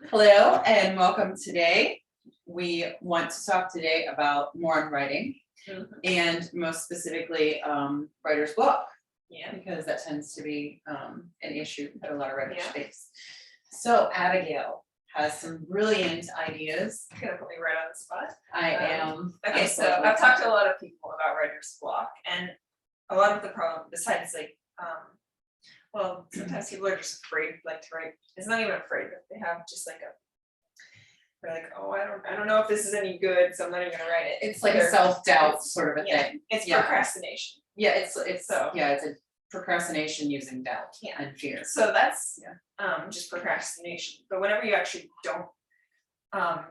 Hello and welcome today. We want to talk today about more on writing and most specifically writer's block, Yeah. because that tends to be an issue that a lot of writers Yeah. face. So Abigail has some brilliant ideas. You're gonna put me right on the spot. I am. Okay, so I've talked to a lot of people about writer's block, and a lot of the problem, besides like, well, sometimes people are just afraid, like to write. It's not even afraid, but they have just like they're like, oh, I don't know if this is any good, so I'm not even gonna write it. It's like a self-doubt sort of a Yeah. thing. It's Yeah. procrastination. Yeah, it's So- it's a procrastination using doubt Yeah. and fear. So that's Yeah. just procrastination. But whenever you actually don't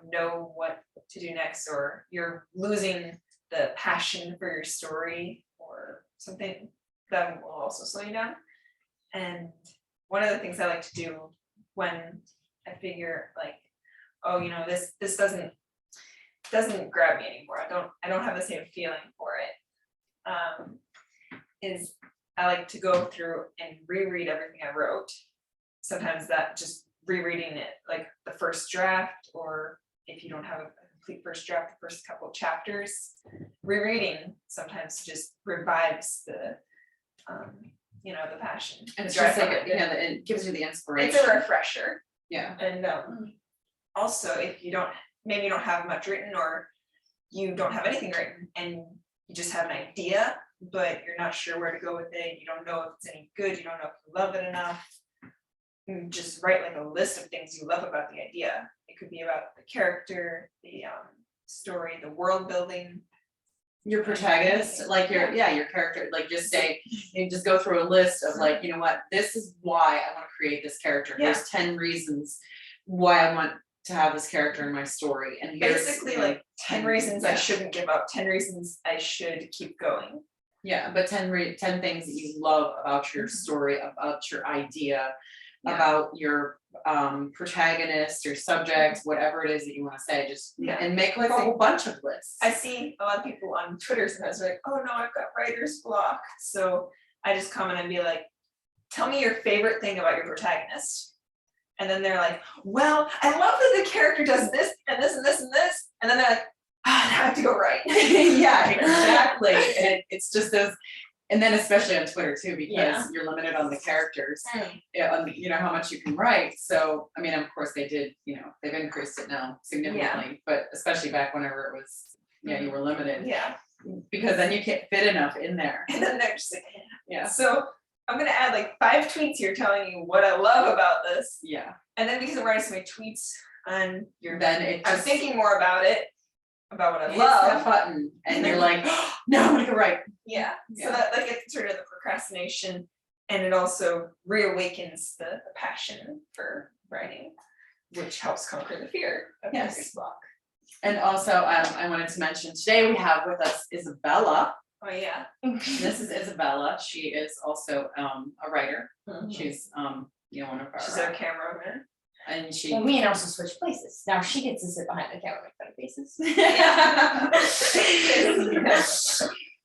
know what to do next, or you're losing the passion for your story or something, that will also slow you down. And one of the things I like to do when I figure like, oh, you know, this doesn't grab me anymore. I don't have the same feeling for it. Is I like to go through and reread everything I wrote. Sometimes that just rereading it, like the first draft, or if you don't have a complete first draft, the first couple of chapters, rereading sometimes just revives the the passion. And it's the drive just like, behind it. it gives you the inspiration. It's a refresher. Yeah. And also, if you don't have much written, or you don't have anything written and you just have an idea, but you're not sure where to go with it, you don't know if it's any good, you don't know if you love it enough, you just write like a list of things you love about the idea. It could be about the character, the story, the world building. Your protagonist, like your character, like just say, you just go through a list of like, you know what, this is why I want to create this character. Here's 10 reasons why I want to have this character in my story. And here's Basically like 10 reasons I yeah. shouldn't give up, 10 reasons I should keep going. Yeah, but 10 things that you love about your story, about your idea, about your protagonist, your subject, whatever it is that you want to say, just and make like a whole bunch of lists. I see a lot of people on Twitter sometimes are like, oh no, I've got writer's block. So I just comment and be like, tell me your favorite thing about your protagonist. And then they're like, well, I love that the character does this and this and this and this. And then they're like, now I have to go write. Yeah, exactly. And it's just those, and then especially on Twitter too, because you're limited on the characters, how much you can write. So, I mean, of course they did, they've increased it now significantly, but especially back whenever it was, you were limited. Yeah. Because then you can't fit enough in there. And then they're just like, yeah. So I'm gonna add like 5 tweets here telling you what I love about this. Yeah. And then because I'm writing so many tweets on your, then I'm thinking more about it, about what I hits love. that button, and you're like, oh, no, I'm gonna go write. Yeah. So that like it's sort of the procrastination, and it also reawakens the passion for writing, which helps conquer the fear of writer's block. And also, I wanted to mention today we have with us Isabella. Oh yeah. This is Isabella. She is also a writer. She's one of our. She's our cameraman. And she. Well, we can also switch places. Now she gets to sit behind the camera and make funny faces.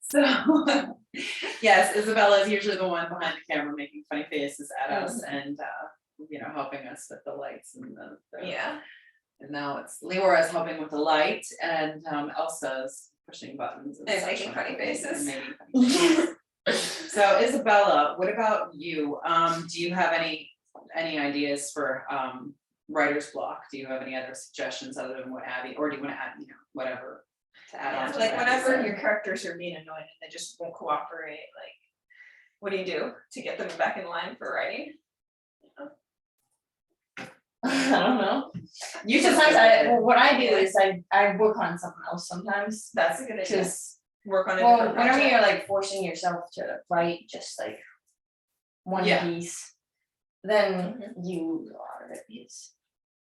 So, yes, Isabella is usually the one behind the camera making funny faces at us and helping us with the lights and the And now it's Leora's helping with the light, and Elsa's pushing buttons and making funny faces. So Isabella, what about you? Do you have any ideas for writer's block? Do you have any other suggestions other than what Abby, or do you want to add, whatever to add on? To like what whenever Abby your characters are being annoying and they just won't cooperate, like what do you do to get them back in line for writing? I don't know. You just what I do is I work on something else sometimes. That's a good idea. Just Work on it. whenever you're like forcing yourself to write just like one piece, then you lose a lot of it because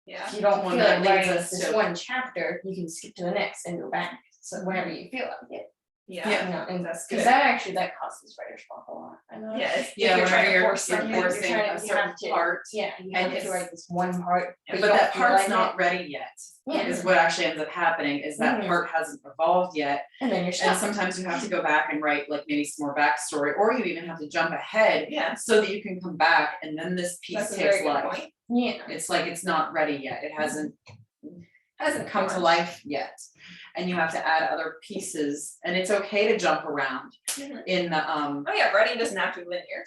if you don't feel like writing this one chapter, you can skip to the next and go back. So whenever you feel like it, Yeah. You know, and That's because good. that causes writer's block a lot. I know. Yeah, if Yeah, you're trying whenever to force you're something, forcing a certain part, Yeah, you and have it's- to write this one part. but you don't that feel part's like not it, ready yet. Yeah. Is what actually ends up happening is that Mhm. part hasn't evolved yet. and then you're And stuck. sometimes you have to go back and write like maybe some more backstory, or you even have to jump ahead Yeah, so that you can come back and then this piece that's a takes very good life. point. Yeah. It's like it's not ready yet. It hasn't come to formed. life yet. And you have to add other pieces, and it's okay to jump around Mhm. in the Oh yeah, writing doesn't have to be linear.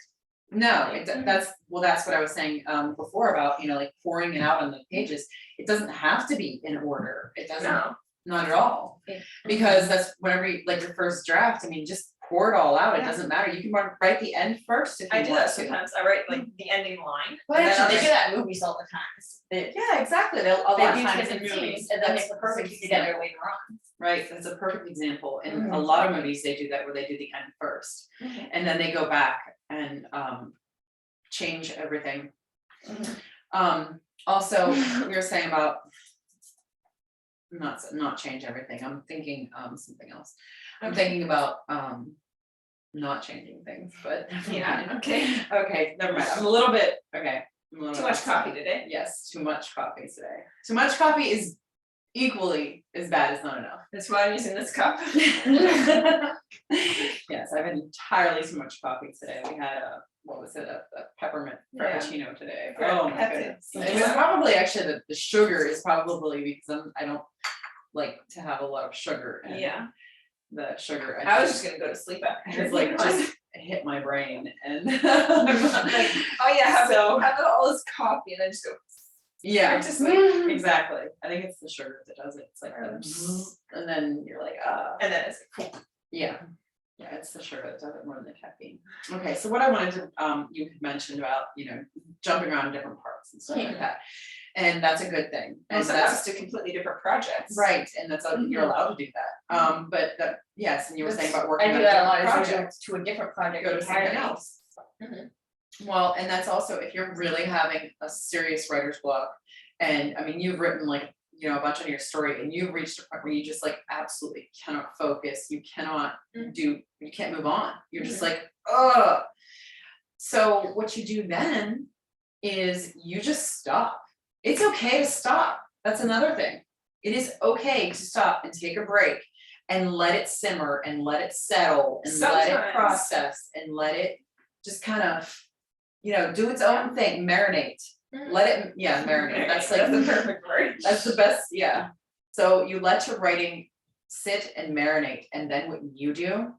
no, Mhm. that's what I was saying before about, like pouring it out on the pages. It doesn't have to be in order. It doesn't, No. not at all. Yeah. Because that's whenever you, like your first draft, I mean, just pour it all out. It Yeah. doesn't matter. You can write the end first if you I want do that to. sometimes. I write like the ending line. But and then actually, I'll they do write- that in movies all the time. Yeah, exactly. They'll a lot They of do times in different movies. scenes, and then That's they a put perfect perfect together example. later on. Right, that's a perfect example. In a Mhm. lot of movies, they do that where they do the end first. Mhm. And then they go back and change everything. Mhm. Also, we were saying about not change everything. I'm thinking something else. I'm Okay. thinking about not changing things, but Yeah, okay. okay, never mind. I'm a little bit okay. I'm a little Too bit much upset. coffee today. Yes, too much coffee today. Too much coffee is equally as bad as not enough. That's why I'm using this cup. Yes, I've had entirely too much coffee today. We had what was it, a peppermint Yeah. frappuccino today. Right, Oh my that's it. goodness. It was probably actually the sugar is probably because I don't like to have a lot of sugar and Yeah, the sugar. I was just gonna go to sleep after. It's like just hit my brain and like, oh yeah, have So- have all this coffee and then just go yeah, right to sleep. exactly. I think it's the sugar that does it. It's like and then you're like And then it's like, cool. yeah. Yeah, it's the sugar that does it more than the caffeine. Okay, so what I wanted to, you had mentioned about, jumping around different parts and stuff like that. And that's a good thing. And And sometimes that's to completely different projects. right, and that's, you're Mhm. allowed to do that. But that, yes, and you were saying about working I on do a that a lot, different is go project. to a different project Go to something entirely. else. Mhm. Well, and that's also if you're really having a serious writer's block, and I mean, you've written like, a bunch on your story and you've reached a point where you just like absolutely cannot focus, you cannot Mhm. you can't move on. You're just like, ugh. So what you do then is you just stop. It's okay to stop. That's another thing. It is okay to stop and take a break and let it simmer and let it settle and let it Sometimes. process and let it just kind of, do its own thing, marinate. Mhm. Let it, marinate. That's like the perfect word. that's the best, yeah. So you let your writing sit and marinate, and then what you do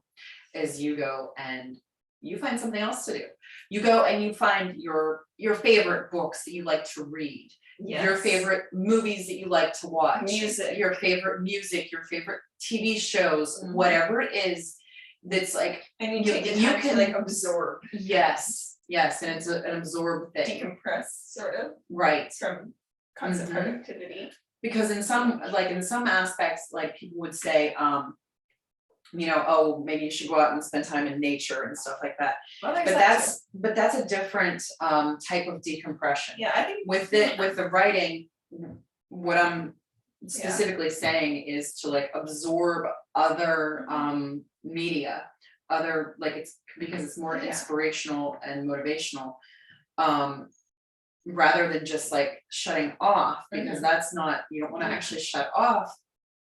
is you go and you find something else to do. You go and you find your favorite books that you like to read, your Yes. favorite movies that you like to watch, Music. your favorite music, your favorite TV shows, Mhm. whatever it is that's like, And you You- take the you time to can- like absorb, yes, and it's an absorbed thing, decompress sort of right? from constant Mhm. productivity. Because in some aspects, like people would say, oh, maybe you should go out and spend time in nature and stuff like that. Well, But there's that that's a different type of decompression. too. Yeah, I think With the writing, what I'm specifically saying is to like absorb other media, other it's because it's more Yeah. inspirational and motivational. Rather than just like shutting off, because that's not, you don't want to Mhm. actually shut off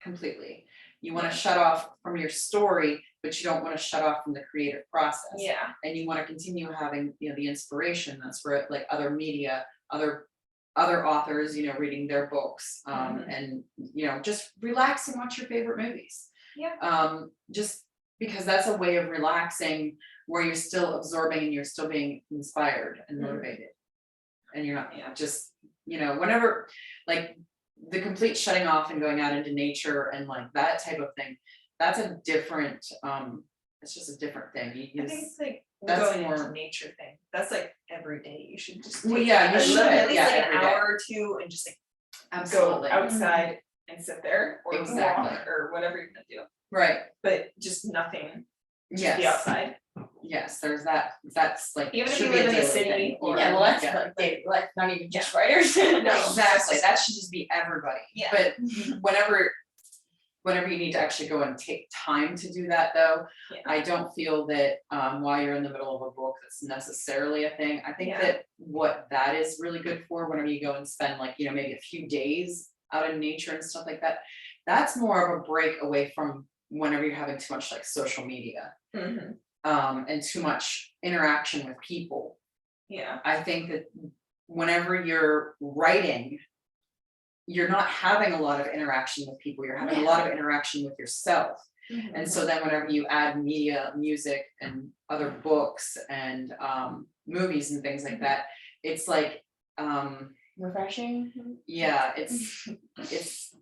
completely. You want Yeah. to shut off from your story, but you don't want to shut off from the creative process. Yeah, And you want to continue having, the inspiration. That's where like other media, other authors, reading their books, Mhm. and just relax and watch your favorite movies. Yeah. Just because that's a way of relaxing where you're still absorbing and you're still being inspired and Mhm. motivated. And you're not Yeah. just, whenever like the complete shutting off and going out into nature and like that type of thing, that's a different, it's just a different thing. I think it's like that's going more- into nature thing. That's like every day. You should just Well, take yeah, you a should, little- at least yeah, like every an day. hour or two and just like Absolutely. go outside and sit there or Exactly. walk or whatever you're gonna do. Right, But just nothing. Just yes. be outside. Yes, there's that, that's like. Even if should you be a live in the daily city thing. or- Yeah, well, that's Yeah. like daily life, not even just writers. No. Exactly, that should just be everybody. Yeah. But whenever, whenever you need to actually go and take time to do that though, Yeah. I don't feel that while you're in the middle of a book, that's necessarily a thing. I think Yeah. that what that is really good for, whenever you go and spend like, you know, maybe a few days out in nature and stuff like that, that's more of a break away from whenever you're having too much like social media and too much interaction with people. Yeah. I think that whenever you're writing, you're not having a lot of interaction with people, you're having a lot of interaction with yourself. And so then whenever you add media, music and other books and movies and things like that, it's like refreshing. yeah, it's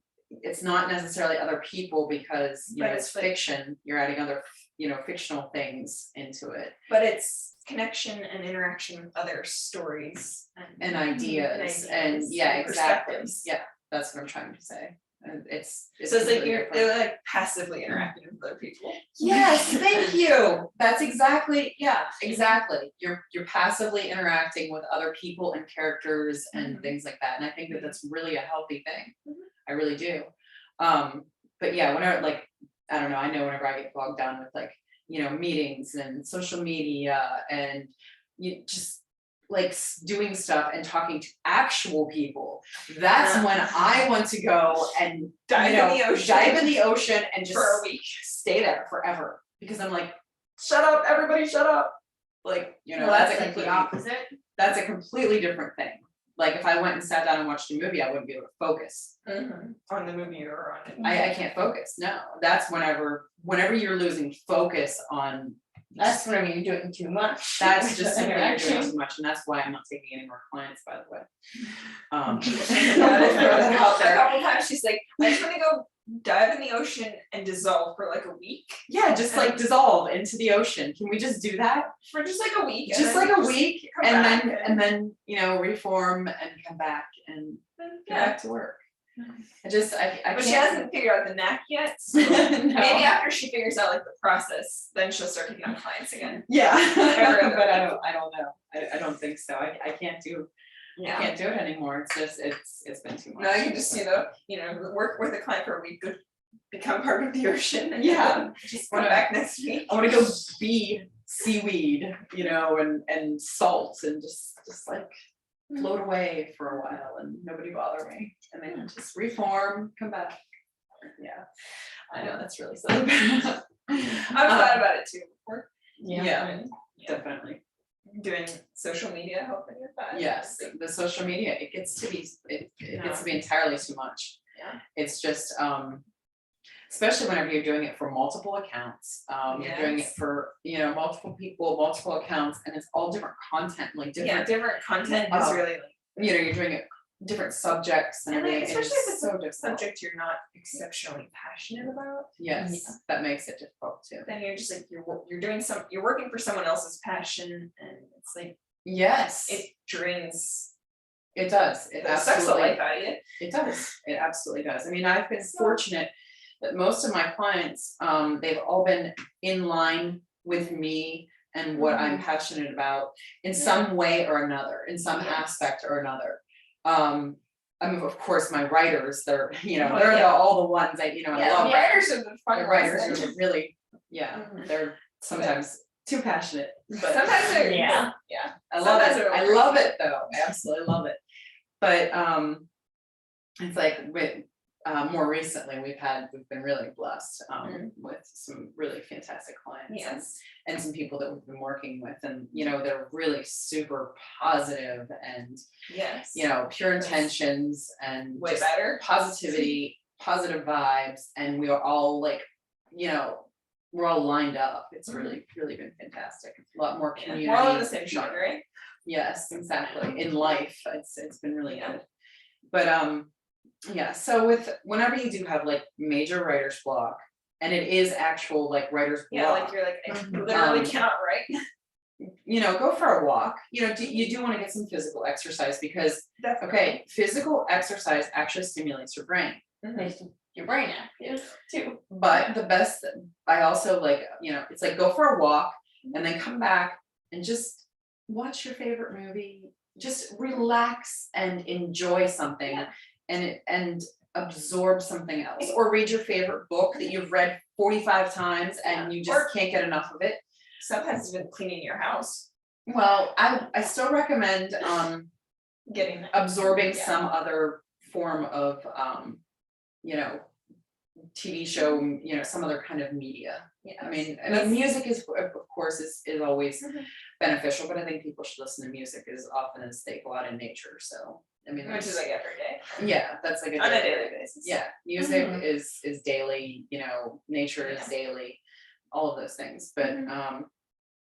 not necessarily other people because you know But it's it's like- fiction, you're adding other, you know, fictional things into it But it's connection and interaction with other stories and ideas and yeah, exactly. Yeah, that's what I'm trying to say. And it's So it's like completely different. they're like passively interacting with other people. Yes, thank you. That's exactly, yeah, exactly. You're passively interacting with other people and characters and things like that. And I think that that's really a healthy thing. I really do. But yeah, whenever like, I don't know, I know whenever I get bogged down with like, you know, meetings and social media and you just like doing stuff and talking to actual people, that's when I want to go and Dive in the ocean. dive in the ocean and just For a week. stay there forever because I'm like, shut up, everybody, shut up. Like, you know, Well, that's that's a like the completely, opposite. that's a completely different thing. Like if I went and sat down and watched a movie, I wouldn't be able to focus. On the movie or on it. I can't focus. No, that's whenever you're losing focus on. That's whenever you're doing too much. That's just simply you're doing interaction. too much, and that's why I'm not taking any more clients, by the way. Yeah, Just throw that out a there. couple times she's like, I just wanna go dive in the ocean and dissolve for like a week. Yeah, just like dissolve into the ocean. Can we just do that? For just like a week. and Just then like a week, come and back then you know reform and come back and get Yeah, back to work. I but she can't- hasn't figured out the knack yet, so No. maybe after she figures out like the process, then she'll start taking on clients again. Yeah, Every other but I don't know. I don't think so. I can't do Yeah. I can't do it anymore. It's just it's been too much. Now you can just, work with a client for a week, go become part of the ocean and Yeah, then just come wanna back next week. I wanna go be seaweed, you know, and salt and just like float away for a while and nobody bother me. And then just reform, come back. Yeah. I know that's really silly. I've thought about it too before. Yeah, And, definitely. doing social media helping with that. Yes, the social media, it gets to be entirely too much. Yeah. It's just, especially whenever you're doing it for multiple accounts, you're doing it Yes. for, you know, multiple people, multiple accounts, and it's all different content, like Yeah, different, different content is really like, you know, you're doing it different subjects and and like, everything, and especially if it's it's so a difficult. subject you're not exceptionally passionate about, Yes, that makes it difficult too. then you're just like, you're working for someone else's passion and it's like, Yes, it drains, it does, it it sucks the absolutely. life out of you. It does, it absolutely does. I mean, I've been fortunate that most of my clients, they've all been in line with me and what I'm passionate about in some way or another, in some aspect or another. I mean, of course, my writers, they're, you know, they're all the ones I, you know, I love. Writers are the fun The writers ones. are really, yeah, they're sometimes too passionate, but. Sometimes they're, Yeah. I love Sometimes it. they're I love it though. I absolutely love it. But it's like with more recently we've been really blessed with some really fantastic clients yes, and some people that we've been working with, and you know they're really super positive and yes. you know pure intentions and Way just better. positivity, positive vibes, and we are all like, you know, we're all lined up. It's really been fantastic. A lot more community. We're all in the same genre, right? Yes, exactly. In life, it's been really Yeah. good. But yeah, so whenever you do have like major writer's block, and it is actual like writer's Yeah, like block, you're like, I literally cannot write. you know, go for a walk. You know, you do want to get some physical exercise because okay, physical exercise actually stimulates your brain. Makes your brain active too. But the best, I also like, you know, it's like go for a walk and then come back and just watch your favorite movie, just relax and enjoy something. And absorb something else, or read your favorite book that you've read 45 times and you just can't get enough of it. Sometimes even cleaning your house, Well, I still recommend getting absorbing Yeah. some other form of you know, TV show, you know, some other kind of media. I mean, music is, of course, is always Mhm. beneficial, but I think people should listen to music as often as they go out in nature, so, I mean. which is like every day, Yeah, that's like on a daily basis. Yeah, music Mhm. is daily, you know, nature is Yeah. daily, all of those things, but Mhm.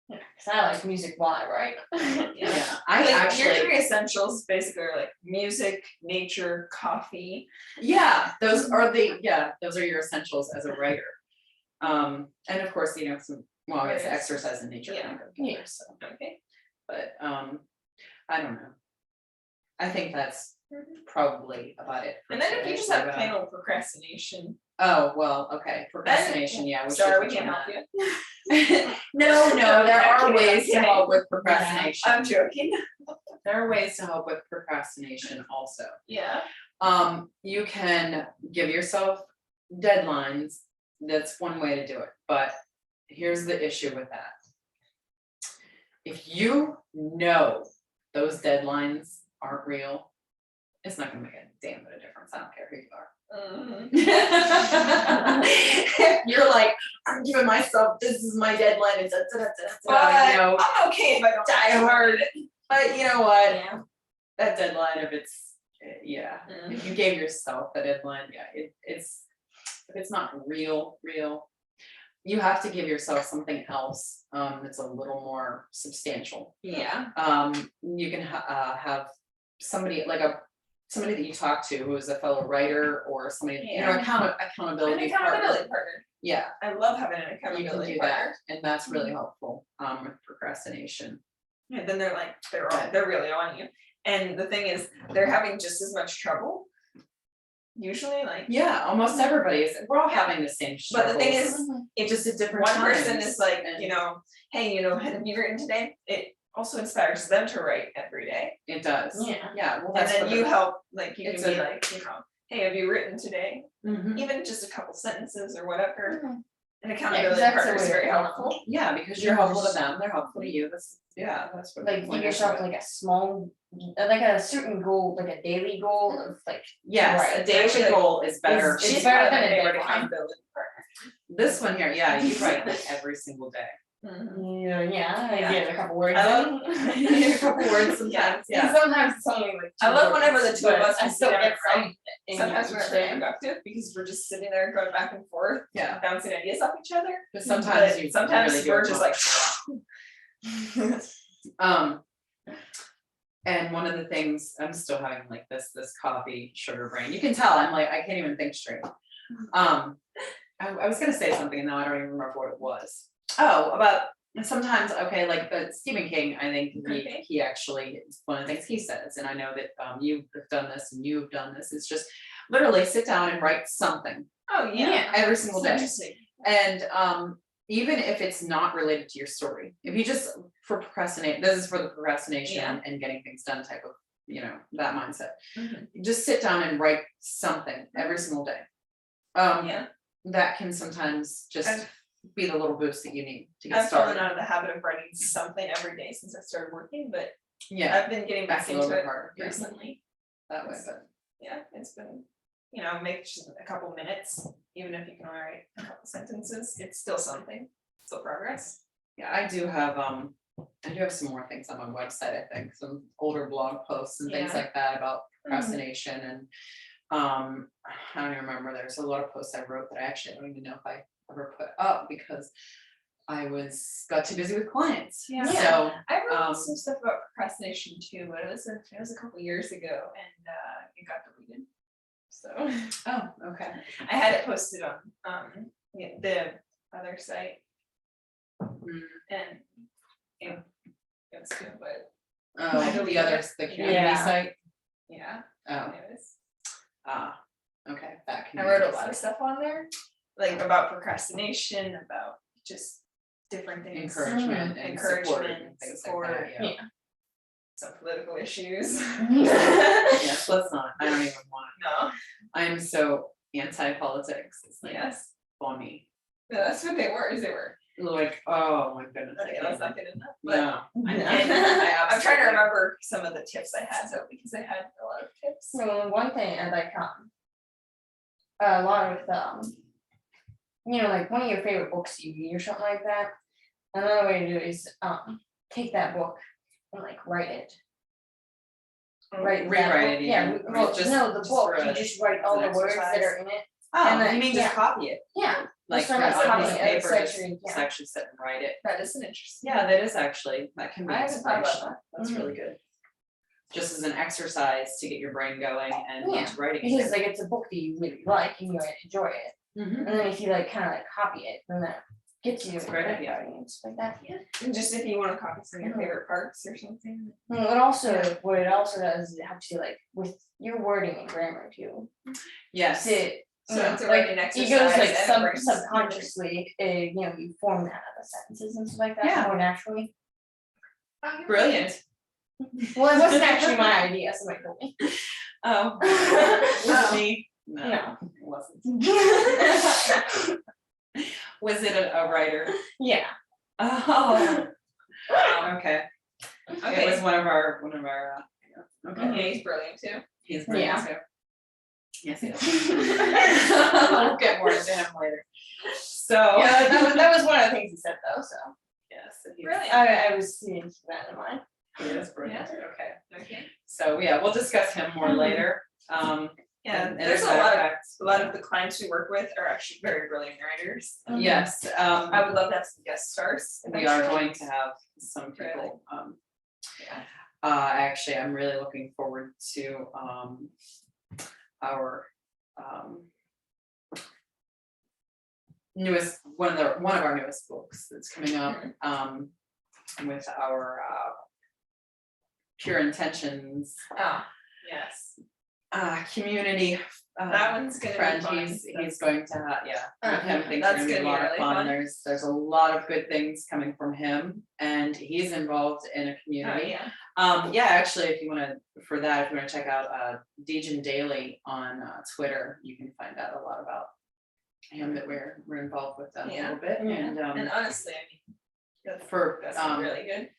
Yeah, 'cause I like music, why, right? yeah, I Like your actually, 3 essentials basically are like music, nature, coffee. yeah, those are your essentials as a writer. And of course, you know, well, I guess Right. exercise and nature Yeah. kind of go together, so, Okay. but I don't know. I think that's Mhm. probably about it. for And then if you today, just so, have plain old procrastination, Oh, well, okay, procrastination, yeah, we should sorry, we touch can't on help that. you. No, there I'm are kidding, ways to I'm help with I'm procrastination. joking. There are ways to help with procrastination also. Yeah. You can give yourself deadlines. That's one way to do it, but here's the issue with that. If you know those deadlines aren't real, it's not gonna make a damn bit of difference. I don't care who you are. Mhm. You're like, I'm giving myself, this is my deadline, and But you know, I'm okay if I don't die hard. But you know what? Yeah. That deadline, if it's, yeah, if Mhm. you gave yourself a deadline, yeah, it's, if it's not real, you have to give yourself something else, that's a little more substantial. Yeah. You can have somebody somebody that you talk to who is a fellow writer, or somebody, you know, Yeah. accountability An partner. accountability partner. Yeah, I love having an you accountability can do partner. that, and that's really Mhm. helpful with procrastination. Yeah, then they're like, Right. they're really on you. And the thing is, they're having just as much trouble. Usually, like, Yeah, almost everybody is, we're all Yeah. having the same but the thing struggles, is, if just at different one times. person is like, and you know, hey, you know, have you written today? It also inspires them to write every day. It does. Yeah. Yeah, well, And that's then what you the- help, like, you can it's be a- like, you know, hey, have you written today? Mhm. Even just a couple sentences or whatever. Mhm. An 'cause accountability that's a partner is way very to, you know, helpful. Yeah, because you're helpful to them, they're helpful to you, that's what. the Like give point is yourself of it. like a small, like a certain goal, like a daily goal of like. Yes, Right, a daily actually, goal is better. It's She's better probably than my a favorite deadline. accountability partner. This one here, yeah, you write like every single day. Mhm. Yeah, I Yeah. get a couple words I in. A couple words sometimes, And yeah. sometimes it's only like. I two love whenever the words, two of but us I can sit still down get and write. some in Sometimes each we're very day. productive because we're just sitting there going back and forth, Yeah, bouncing ideas off each other. but sometimes But you sometimes really do we're just like. accomplish a lot. And one of the things, I'm still having like this coffee sugar brain, you can tell, I'm like, I can't even think straight. I was gonna say something and now I don't even remember what it was. Oh, about sometimes, okay, like, but Stephen King, I think Okay. he actually, it's one of the things he says, and I know that you have done this and you've done this, is just literally sit down and write something Oh, yeah. every single day. Interesting. And even if it's not related to your story, if you just procrastinate, this is for the procrastination Yeah. and getting things done type of, you know, that mindset. Mhm. Just sit down and write something every single day. Yeah. That can sometimes just I've- be the little boost that you need to get I've fallen started. out of the habit of writing something every day since I started working, but Yeah, I've been getting back that's a into little bit it harder, yeah, recently. that way, but Yeah, it's been, you know, make just a couple minutes, even if you can only write a couple sentences, it's still something, still progress. yeah, I do have some more things on my website, I think, some older blog posts and things Yeah. like that about procrastination and I don't even remember, there's a lot of posts I wrote that I actually don't even know if I ever put up because I got too busy with clients. Yeah. So I wrote some stuff about procrastination too, but it was a couple years ago and it got deleted. So oh, okay. I had it posted on the other site and it's good, but I Oh, deleted the other, it. the community Yeah. site. yeah, Oh, anyways. okay, that I wrote a community lot of site. stuff on there, like about procrastination, about just different things. Encouragement and support and Encouragement, things support, like that, yeah. some political issues. Yes, let's not, I don't even want it. No, I am so anti-politics, it's like yes, funny, no, that's what they were, like, oh my goodness. I okay, can't that's not even- good enough, but. No. I'm No. trying to absolutely- remember some of the tips I had though, because I had a lot of tips. So one thing I like, a lot of, like one of your favorite books you read or something like that. Another way to do it is, take that book and like write it. Write that Rewrite book. it Yeah, even, or well, just- no, the just book, for you a- just write all an the words that exercise? are in it. Oh, And then- you mean yeah. just copy it, Yeah. like Just on a start piece copying of it, paper, it's just actually, yeah. actually sit and write it. That is an interesting. Yeah, that is actually, that can be I haven't thought about inspirational, that's really good. Just as an exercise to get your brain going and Yeah, into writing. Because like it's a book that you really like and you enjoy it. Mhm. And then if you like kind of like copy it, then that gets you. That's a great like, idea. writing and stuff like that. Yeah. And just if you wanna copy some of your Mhm. favorite parts or something. Well, it also, Yeah. what it also does is it helps you like with your wording and grammar too. Yes, To, So you know, it's a like, writing it exercise. goes like and it brings- subconsciously, you form that out of sentences and stuff like that Yeah. more naturally. brilliant. Well, it wasn't actually my idea, somebody told me. Oh, was it me? No. It wasn't. Was it a writer? Yeah. Oh, okay. It was Okay, one of our, okay, yeah, he's brilliant too. he's brilliant Yeah. too. Yes, he is. We'll get more into him later. So. Yeah, that was one of the things he said though, so. Yes, he's- Brilliant. I was seeing that in mind. he is brilliant, okay. Okay. So, yeah, we'll discuss him more Mhm. later. Yeah, and there's his a lot of, background. a lot of the clients we work with are actually very brilliant writers. Yes, I would love to have some guest stars. we are eventually. going to have some people, Yeah. actually, I'm really looking forward to, our, newest, one of our newest books that's coming up, with our, Pure Intentions, Oh, yes, community, that one's gonna be friend, fun. he's going to have, yeah, with him, things That's are gonna be a gonna be lot of really fun, fun. there's a lot of good things coming from him, and he's involved in a Oh, community. yeah. Yeah, actually, if you wanna, for that, if you wanna check out, Dejan Daily on, Twitter, you can find out a lot about him, that we're involved with them a Yeah. little bit, and, And honestly, I mean, that's, for, that's really good,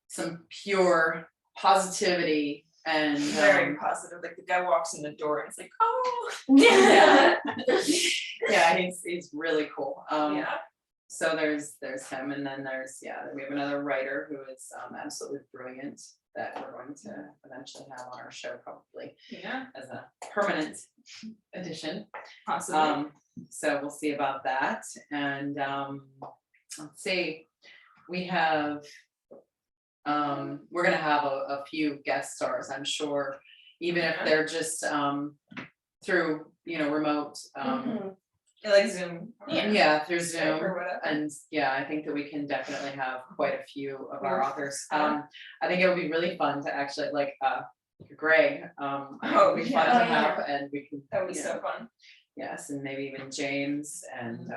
some pure positivity and, very positive, like the guy walks in the door and it's like, oh. yeah. Yeah, he's really cool, Yeah, so there's him, and then we have another writer who is, absolutely brilliant, that we're going to eventually have on our show, probably yeah, as a permanent addition. possibly. So we'll see about that, and, let's see, we have, we're gonna have a few guest stars, I'm sure, even if Yeah. they're just, through, remote, Mhm. Like Zoom. or yeah, through Skype Zoom. or whatever. And yeah, I think that we can definitely have quite a few of our Yeah. authors. Yeah. I think it would be really fun to actually like, Greg, Oh, it would be fun yeah. to Oh, yeah. have, and we can. That was you know, so fun. Yes, and maybe even James, and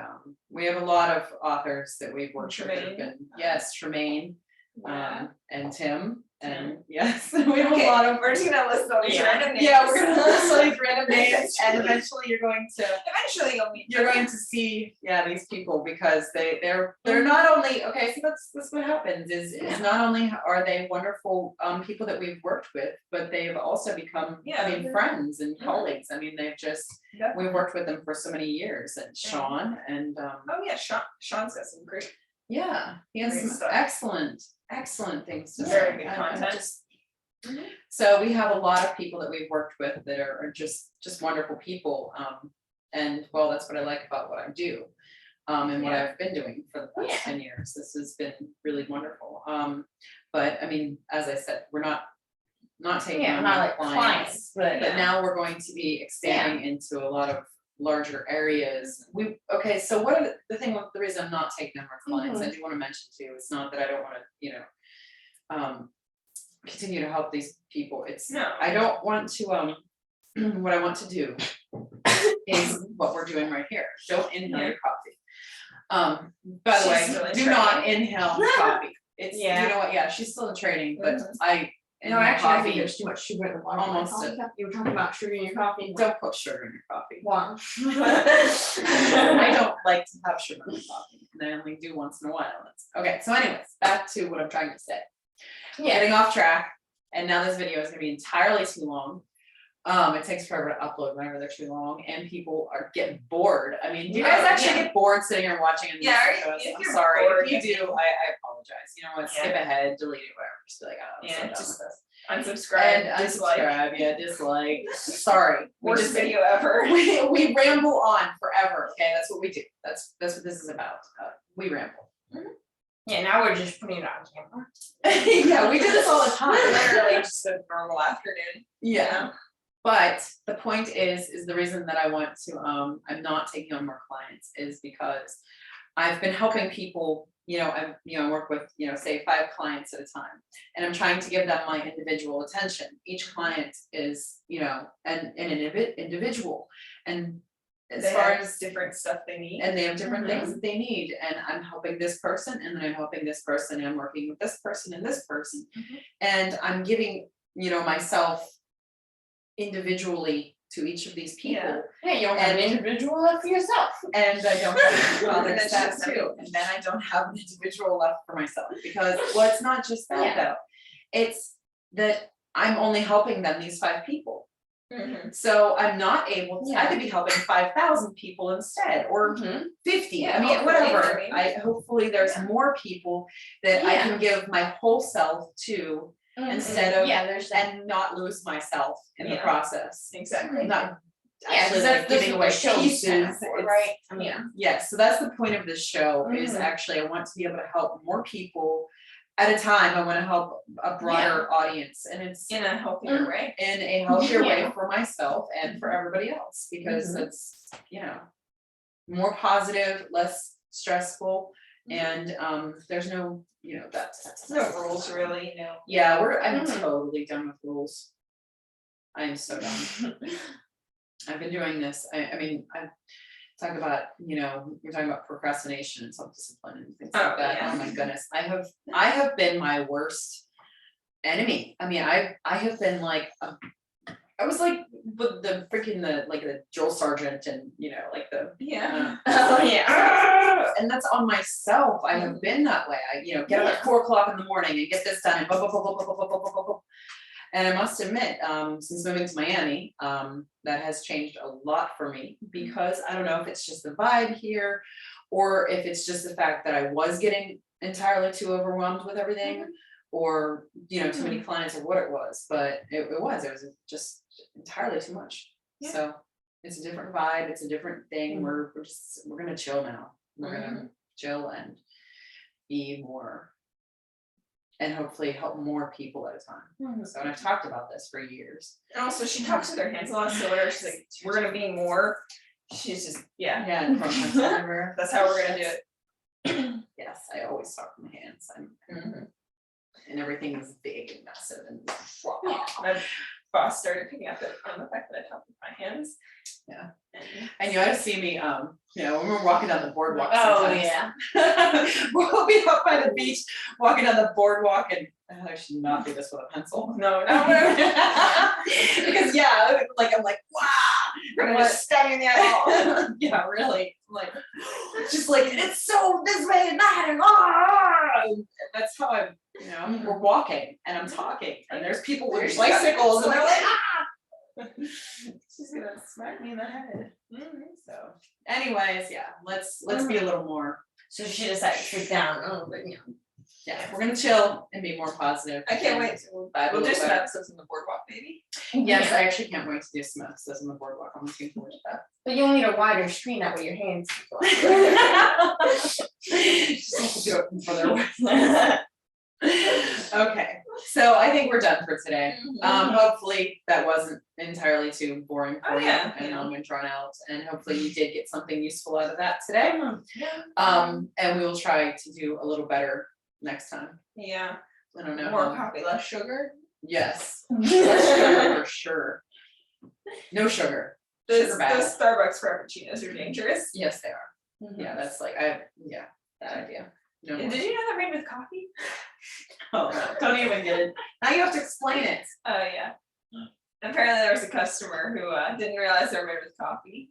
we have a lot of authors that we've worked with, Tremaine. and yes, Tremaine, Yeah. and Tim, and yes, we have a Okay, lot of. we're just gonna list all these random names. Yeah, we're gonna list all these random names, and eventually you're going to. Eventually you'll meet. You're them. going to see, these people, because they're not only, okay, so that's what happens is not only are they wonderful people that we've worked with, but they've also become, Yeah. friends and Yeah. colleagues. I mean, they've just, Definitely. we've worked with them for so many years, and Yeah. Sean, and Oh, yeah, Sean's got some great, yeah, he has Great some stuff. excellent things to say. very good I content. just- So we have a lot of people that we've worked with that are just wonderful people, and well, that's what I like about what I do. And what Yeah. I've been doing for the past Yeah. 10 years, this has been really wonderful, but I mean, as I said, we're not taking Yeah, on not new like clients, but. but now we're going to be expanding into a lot of larger areas. So what are the reason I'm not taking on our clients, I do wanna mention too, it's not that I don't wanna, continue to help these people, it's, No. I don't want to, what I want to do is what we're doing right here, don't inhale your coffee. By the She's still way, in do not training. inhale coffee, it's, you Yeah. know what, she's still in training, but Mhm. I in No, actually, I think coffee. there's too much sugar in the bottom of my Almost coffee cup. You were talking about sugar in your coffee. Don't put sugar in your coffee. Wow. I don't like to have sugar in my coffee, and I only do once in a while. Okay, so anyways, back to what I'm trying to say. Yeah. Getting off track, and now this video is gonna be entirely too long. It takes forever to upload whenever they're too long, and people are getting bored. I mean, do you guys actually get bored sitting here watching and Yeah, shows? if I'm you're sorry, bored, if you do, I apologize. You know what, skip Yeah. ahead, delete it, whatever, just be like, oh, I'm so Yeah, done just with this. Unsubscribe, And dislike, unsubscribe, yeah, dislike, sorry. We worst just- video ever. we ramble on forever, okay, that's what we do, that's what this is about, we ramble. Yeah, now we're just putting it on camera. Yeah, we do this all the time. Literally just a normal afternoon. Yeah, but the point is the reason that I want to, I'm not taking on more clients is because I've been helping people, I work with, say 5 clients at a time, and I'm trying to give them my individual attention. Each client is, an individual, and as They far have as different stuff they need. and they have different things that they need, and I'm helping this person, and then I'm helping this person, and I'm working with this person and this person, and I'm giving, myself individually to each of these people. Yeah. Yeah, you don't have an individual left for yourself. And I don't have, well, And there's then that she's too, and then I don't have an individual left for myself, because, well, it's not just that Yeah. though. It's that I'm only helping them, these 5 people. Mhm. So I'm not able to, I Yeah. could be helping 5,000 people instead, or 50, Yeah, I mean, hopefully, whatever. I mean. Hopefully there's Yeah. more people that I Yeah. can give my whole self to, instead of, Yeah, there's that. and not lose myself in the Yeah. process. Exactly. Not Yeah, actually because like that's giving what away the show's pieces, kind of for, it's- right? I mean, Yes, so that's the point of this show, is Mhm. actually I want to be able to help more people at a time. I want to help a broader audience, and it's In a healthier way. in a healthier way Yeah. for myself and for everybody else, because Mhm. it's, more positive, less stressful, Mhm. and there's no, that's No rules really, no. Yeah, I'm Mhm. totally done with rules. I am so done. I've been doing this, I mean, I talk about, we're talking about procrastination and self-discipline and things Oh, like that. yeah. Oh my goodness, I have been my worst enemy. I mean, I have been like, I was like with the freaking the drill sergeant, and like the Yeah. Oh, yeah. and that's on myself. I have been that way. I get up at 4 o'clock in the morning and get this done and blah, blah, blah, blah, blah, blah, blah, blah, blah. And I must admit, since moving to Miami, that has changed a lot for me, because I don't know if it's just the vibe here, or if it's just the fact that I was getting entirely too overwhelmed with everything, or too many clients, or what it was, but it was just entirely too much. Yeah. So it's a different vibe, it's a different thing. Mhm. We're gonna chill now. We're gonna chill and be more, and hopefully help more people at a time. So, and I've talked about this for years. And also she talks with her hands a lot, so whenever she's like, we're gonna be more, she's just, yeah, Yeah, and from my timer. that's how we're gonna do it. Yes, I always talk from my hands. And everything is big and massive and My boss started picking up on the fact that I talk with my hands. Yeah. And And you ought to see me, when we're walking down the boardwalk Oh, sometimes. yeah. We'll be up by the beach, walking down the boardwalk, and I should not do this with a pencil. no, Because I'm like, wow. I'm gonna just stab you in the eyeball. Yeah, really, like, just like, it's so this way and that, and that's how I'm, we're walking and I'm talking, and there's people with There's bicycles, and they're like, She's gonna smack me in the head. So, anyways, yeah, let's be a little more, So she decided to sit down a little bit, yeah, we're gonna chill and be more positive. I can't and wait. vibe a We'll do little some better. episodes in the boardwalk, maybe. Yes, I actually can't wait to do some episodes on the boardwalk. I'm looking forward to that. But you'll need a wider screen that way your hands can go. Just have to do it further away. Okay, so I think we're done for today. Hopefully that wasn't entirely too boring Oh, for you yeah, and yeah. long and drawn out, and hopefully you did get something useful out of that today. Yeah. And we will try to do a little better next time. Yeah. I don't know. More coffee, less sugar. Yes, less sugar for sure. No sugar. Those Sugar bad. Starbucks frappuccinos are dangerous. Yes, they are. Yeah, that's like, that idea. No And more. did you know they're made with coffee? Oh, no, don't even get it. Now you have to explain it. Oh, yeah. Apparently there was a customer who didn't realize they were made with coffee.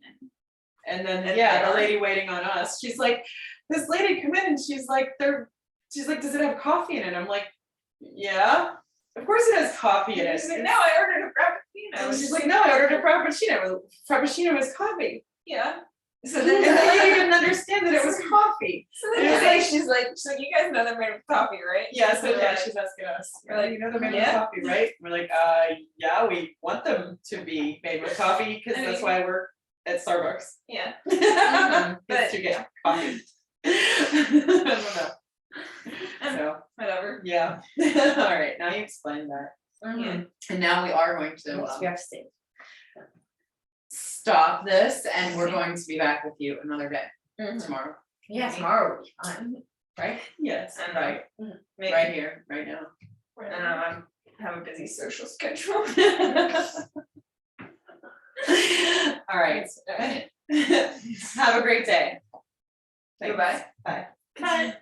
And then, And yeah, they the are. lady waiting on us, she's like, this lady come in and she's like, does it have coffee in it? I'm like, yeah, of course it has coffee in it. She's like, no, I ordered a frappuccino. And she's like, no, I ordered a frappuccino. Frappuccino is coffee. Yeah. So And then the lady didn't understand that it was coffee. So then And it's today like- she's like, you guys know they're made with coffee, right? Yeah, so We're yeah, like, she's asking us, we're like, you know they're made with yeah. coffee, right? We're like, yeah, we want them to be made with coffee, because I that's mean- why I work at Starbucks. Yeah. Is But- to get coffee. I don't know. So, Whatever. yeah, all right, now you explained that. Yeah. And now we are going to Yes, we have to stay. stop this, and we're going to be back with you another day Mhm. tomorrow. Yeah, tomorrow will be fun, right? Yes, And, right, Maybe. right here, right now. I don't know, I have a busy social schedule. All right. Have a great day. Thanks. Goodbye. Bye. Bye.